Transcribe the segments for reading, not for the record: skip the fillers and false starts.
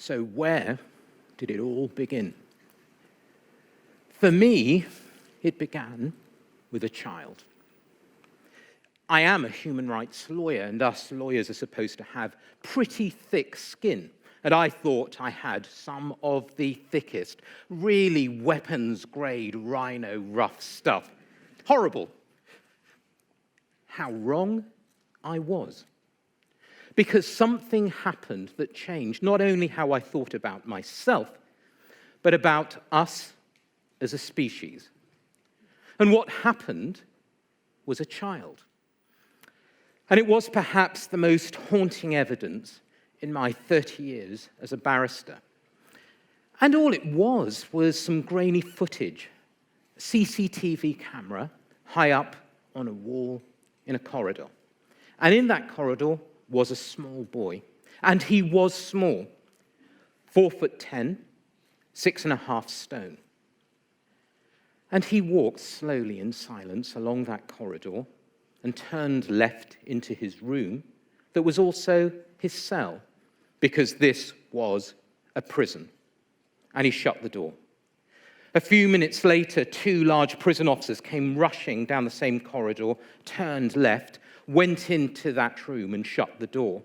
So where did it all begin? For me, it began with a child. I am a human rights lawyer, and us lawyers are supposed to have pretty thick skin. And I thought I had some of the thickest, really weapons-grade rhino rough stuff. Horrible. How wrong I was. Because something happened that changed not only how I thought about myself, but about us as a species. And what happened was a child. And it was perhaps the most haunting evidence in my 30 years as a barrister. And all it was some grainy footage, a CCTV camera high up on a wall in a corridor. And in that corridor was a small boy. And he was small, 4'10", 6.5 stone. And he walked slowly in silence along that corridor and turned left into his room that was also his cell, because this was a prison. And he shut the door. A few minutes later, 2 large prison officers came rushing down the same corridor, turned left, went into that room and shut the door.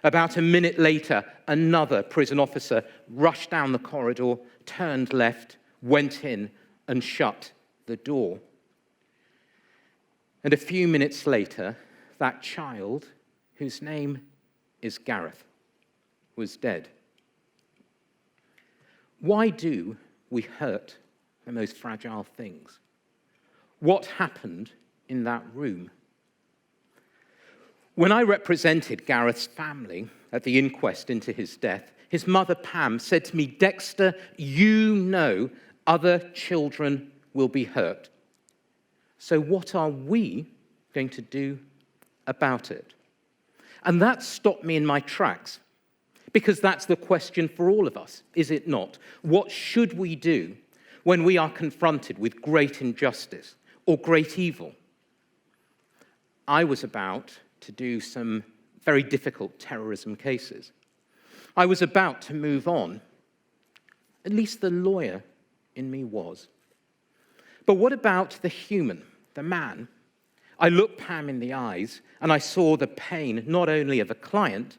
About a minute later, another prison officer rushed down the corridor, turned left, went in and shut the door. And a few minutes later, that child, whose name is Gareth, was dead. Why do we hurt the most fragile things? What happened in that room? When I represented Gareth's family at the inquest into his death, his mother, Pam, said to me, "Dexter, you know other children will be hurt. So what are we going to do about it?" And that stopped me in my tracks, because that's the question for all of us, is it not? What should we do when we are confronted with great injustice or great evil? I was about to do some very difficult terrorism cases. I was about to move on. At least the lawyer in me was. But what about the human, the man? I looked Pam in the eyes and I saw the pain not only of a client,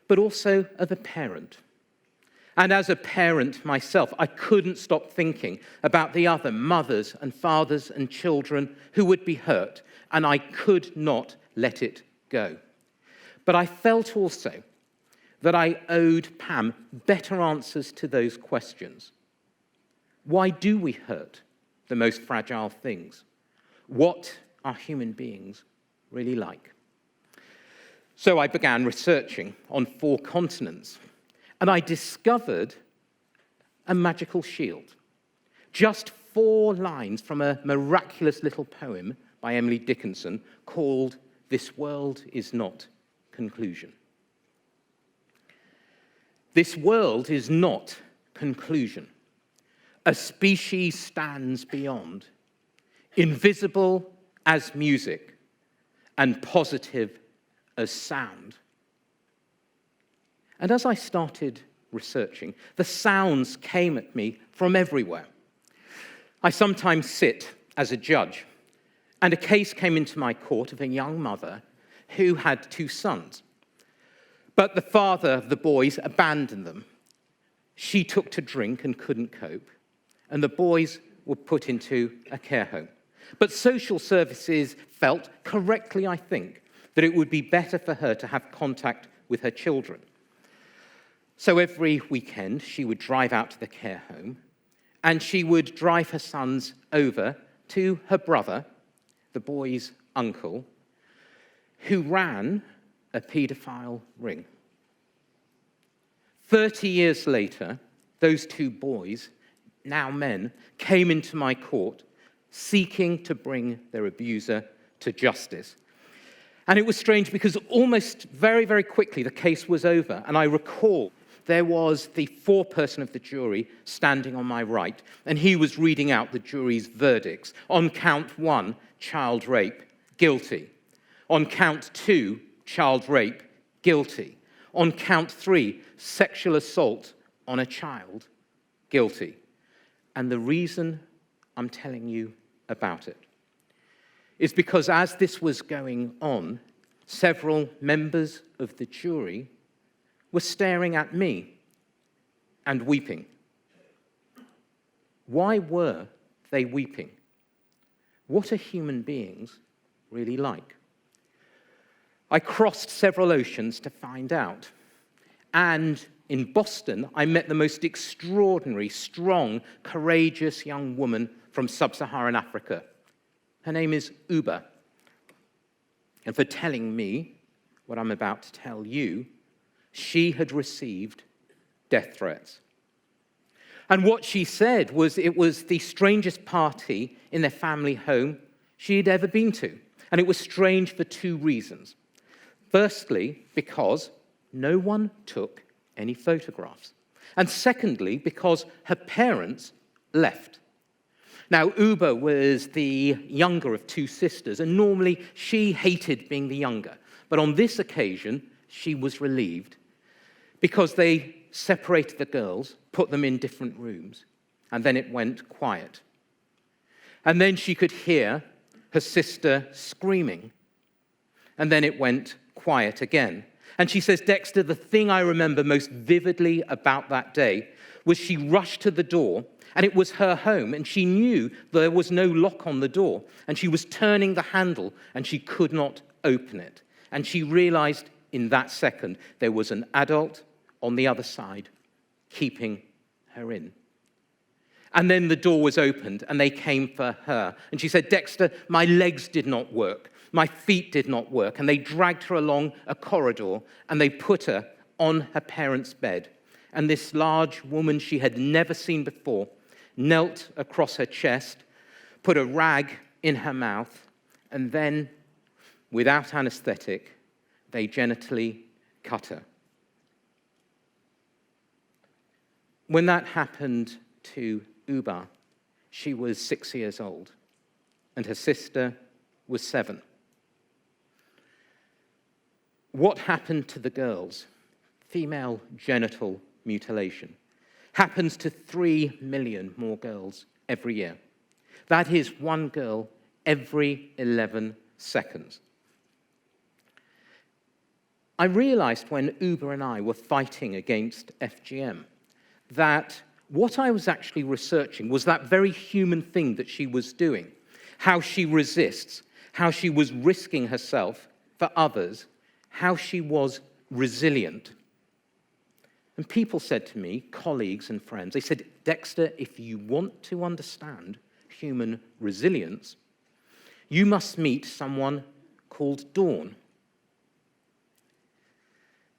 but also of a parent. And as a parent myself, I couldn't stop thinking about the other mothers and fathers and children who would be hurt, and I could not let it go. But I felt also that I owed Pam better answers to those questions. Why do we hurt the most fragile things? What are human beings really like? So I began researching on 4 continents, and I discovered a magical shield. Just 4 lines from a miraculous little poem by Emily Dickinson called "This World Is Not Conclusion." This world is not conclusion. A species stands beyond, invisible as music and positive as sound. And as I started researching, the sounds came at me from everywhere. I sometimes sit as a judge, and a case came into my court of a young mother who had 2 sons. But the father of the boys abandoned them. She took to drink and couldn't cope, and the boys were put into a care home. But social services felt, correctly I think, that it would be better for her to have contact with her children. So every weekend, she would drive out to the care home, and she would drive her sons over to her brother, the boy's uncle, who ran a paedophile ring. 30 years later, those 2 boys, now men, came into my court seeking to bring their abuser to justice. And it was strange because almost very, very quickly the case was over, and I recall there was the foreperson of the jury standing on my right, and he was reading out the jury's verdicts. On count 1, child rape, guilty. On count 2, child rape, guilty. On count 3, sexual assault on a child, guilty. And the reason I'm telling you about it is because as this was going on, several members of the jury were staring at me and weeping. Why were they weeping? What are human beings really like? I crossed several oceans to find out. And in Boston, I met the most extraordinary, strong, courageous young woman from sub-Saharan Africa. Her name is Uba. And for telling me what I'm about to tell you, she had received death threats. And what she said was it was the strangest party in their family home she had ever been to. And it was strange for 2 reasons. Firstly, because no one took any photographs. And secondly, because her parents left. Now, Uba was the younger of 2 sisters, and normally she hated being the younger. But on this occasion, she was relieved because they separated the girls, put them in different rooms, and then it went quiet. And then she could hear her sister screaming, and then it went quiet again. And she says, Dexter, the thing I remember most vividly about that day was she rushed to the door, and it was her home, and she knew there was no lock on the door, and she was turning the handle, and she could not open it. And she realized in that second there was an adult on the other side, keeping her in. And then the door was opened, and they came for her. And she said, Dexter, my legs did not work. My feet did not work. And they dragged her along a corridor, and they put her on her parents' bed. And this large woman she had never seen before knelt across her chest, put a rag in her mouth, and then, without anesthetic, they genitally cut her. When that happened to Uba, she was 6 years old, and her sister was 7. What happened to the girls? Female genital mutilation happens to 3 million more girls every year. That is 1 girl every 11 seconds. I realized when Uba and I were fighting against FGM that what I was actually researching was that very human thing that she was doing, how she resists, how she was risking herself for others, how she was resilient. And people said to me, colleagues and friends, they said, Dexter, if you want to understand human resilience, you must meet someone called Dawn.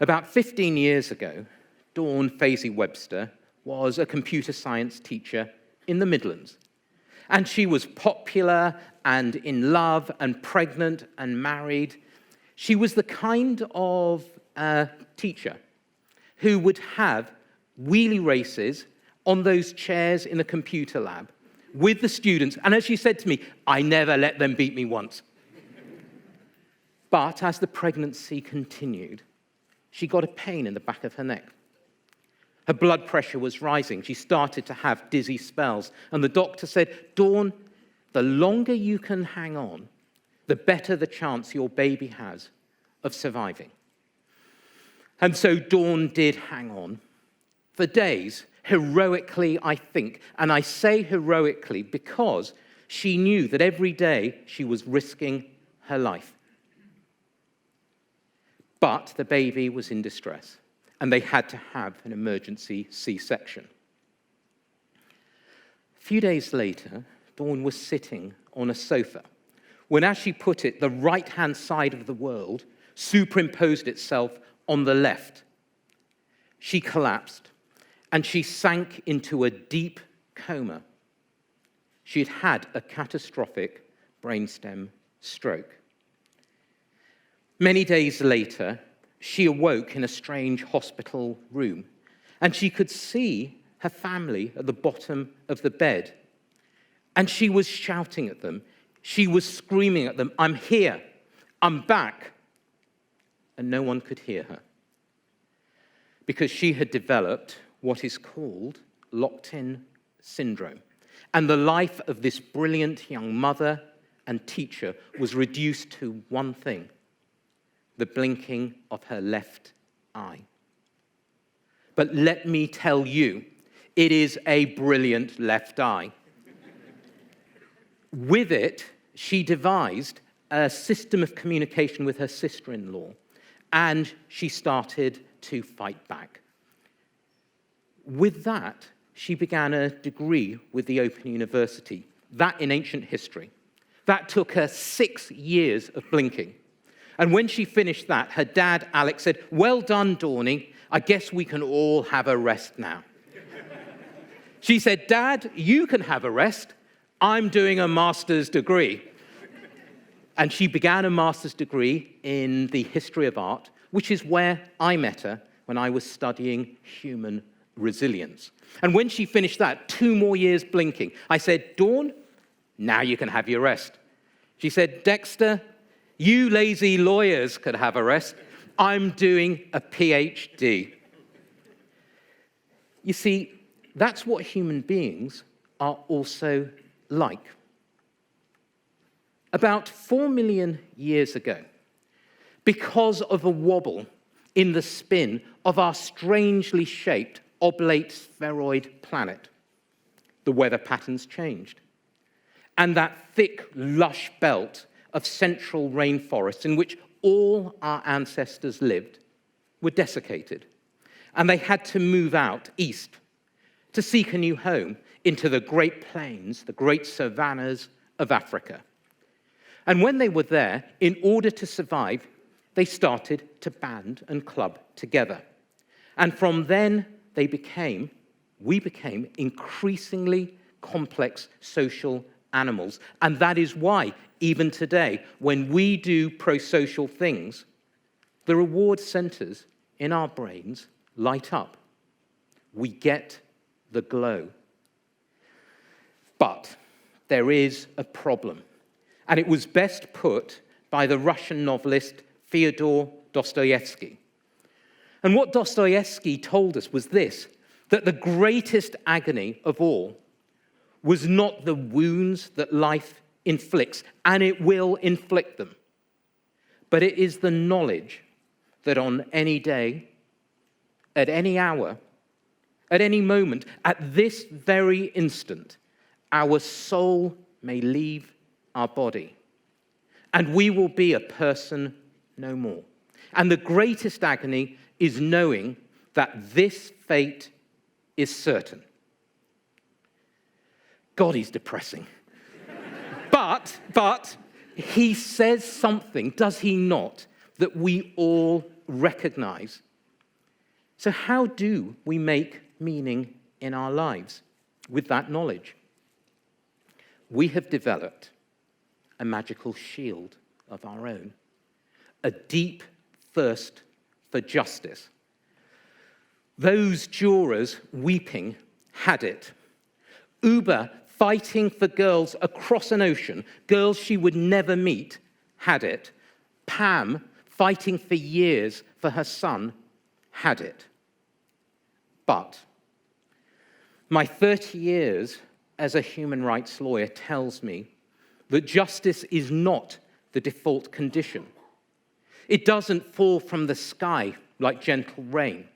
About 15 years ago, Dawn Fazey Webster was a computer science teacher in the Midlands. And she was popular and in love and pregnant and married. She was the kind of teacher who would have wheelie races on those chairs in the computer lab with the students. And as she said to me, I never let them beat me once. But as the pregnancy continued, she got a pain in the back of her neck. Her blood pressure was rising. She started to have dizzy spells. And the doctor said, Dawn, the longer you can hang on, the better the chance your baby has of surviving. And so Dawn did hang on for days, heroically, I think. And I say heroically because she knew that every day she was risking her life. But the baby was in distress, and they had to have an emergency C-section. A few days later, Dawn was sitting on a sofa when, as she put it, the right-hand side of the world superimposed itself on the left. She collapsed, and she sank into a deep coma. She had had a catastrophic brainstem stroke. Many days later, she awoke in a strange hospital room, and she could see her family at the bottom of the bed. And she was shouting at them. She was screaming at them, I'm here, I'm back. And no one could hear her. because she had developed what is called locked-in syndrome. And the life of this brilliant young mother and teacher was reduced to one thing: the blinking of her left eye. But let me tell you, it is a brilliant left eye. With it, she devised a system of communication with her sister-in-law, and she started to fight back. With that, she began a degree with the Open University, that in ancient history. That took her 6 years of blinking. And when she finished that, her dad, Alex, said, "Well done, Dawny. I guess we can all have a rest now." She said, "Dad, you can have a rest. I'm doing a master's degree." And she began a master's degree in the history of art, which is where I met her when I was studying human resilience. And when she finished that, 2 more years blinking, I said, "Dawn, now you can have your rest." She said, "Dexter, you lazy lawyers could have a rest. I'm doing a PhD." You see, that's what human beings are also like. About 4 million years ago, because of a wobble in the spin of our strangely shaped oblate spheroid planet, the weather patterns changed. And that thick, lush belt of central rainforests in which all our ancestors lived were desiccated. And they had to move out east to seek a new home into the great plains, the great savannas of Africa. And when they were there, in order to survive, they started to band and club together. And from then, we became increasingly complex social animals. And that is why, even today, when we do pro-social things, the reward centers in our brains light up. We get the glow. But there is a problem. And it was best put by the Russian novelist Fyodor Dostoevsky. And what Dostoevsky told us was this: that the greatest agony of all was not the wounds that life inflicts, and it will inflict them, but it is the knowledge that on any day, at any hour, at any moment, at this very instant, our soul may leave our body, and we will be a person no more. And the greatest agony is knowing that this fate is certain. God, he's depressing. But he says something, does he not, that we all recognize. So how do we make meaning in our lives with that knowledge? We have developed a magical shield of our own, a deep thirst for justice. Those jurors weeping had it. Uber fighting for girls across an ocean, girls she would never meet, had it. Pam fighting for years for her son had it. But my 30 years as a human rights lawyer tells me that justice is not the default condition. It doesn't fall from the sky like gentle rain.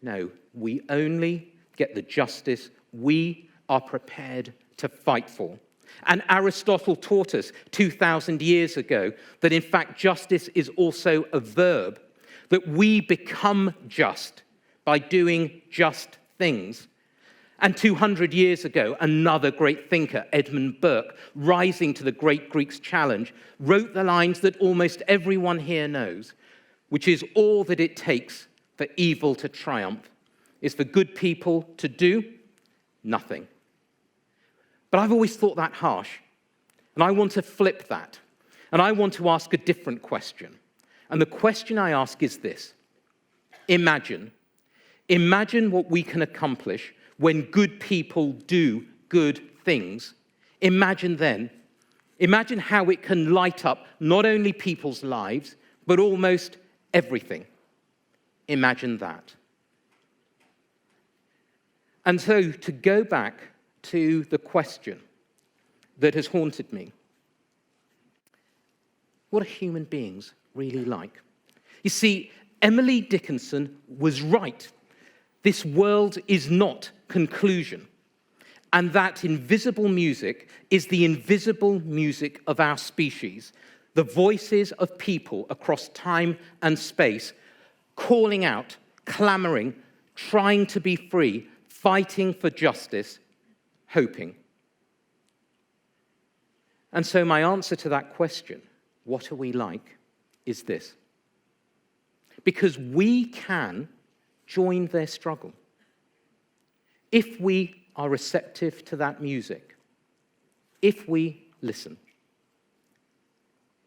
No, we only get the justice we are prepared to fight for. And Aristotle taught us 2,000 years ago that in fact justice is also a verb, that we become just by doing just things. And 200 years ago, another great thinker, Edmund Burke, rising to the great Greeks' challenge, wrote the lines that almost everyone here knows, which is all that it takes for evil to triumph is for good people to do nothing. But I've always thought that harsh, and I want to flip that, and I want to ask a different question. And the question I ask is this: Imagine what we can accomplish when good people do good things. Imagine how it can light up not only people's lives, but almost everything. Imagine that. And so to go back to the question that has haunted me, what are human beings really like? You see, Emily Dickinson was right. This world is not conclusion. And that invisible music is the invisible music of our species, the voices of people across time and space, calling out, clamoring, trying to be free, fighting for justice, hoping. And so my answer to that question, what are we like, is this. Because we can join their struggle if we are receptive to that music, if we listen.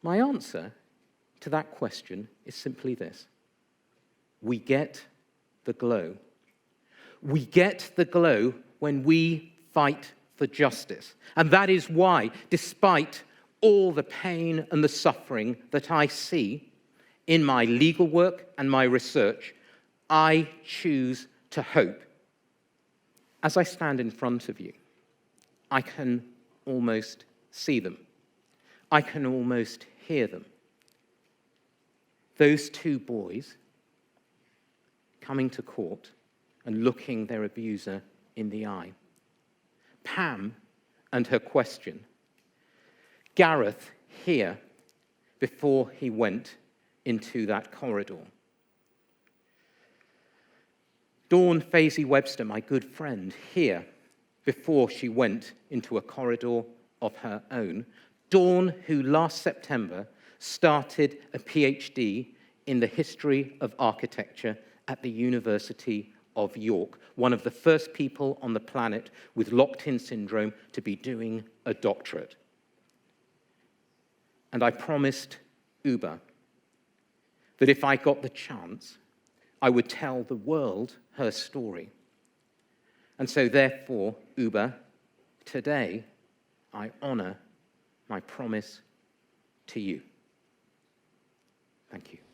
My answer to that question is simply this. We get the glow. We get the glow when we fight for justice. And that is why, despite all the pain and the suffering that I see in my legal work and my research, I choose to hope. As I stand in front of you, I can almost see them. I can almost hear them. Those two boys coming to court and looking their abuser in the eye. Pam and her question. Gareth here before he went into that corridor. Dawn Fazey Webster, my good friend, here before she went into a corridor of her own. Dawn, who last September started a PhD in the history of architecture at the University of York, one of the first people on the planet with locked-in syndrome to be doing a doctorate. And I promised Uber that if I got the chance, I would tell the world her story. And so therefore, Uber, today, I honor my promise to you. Thank you.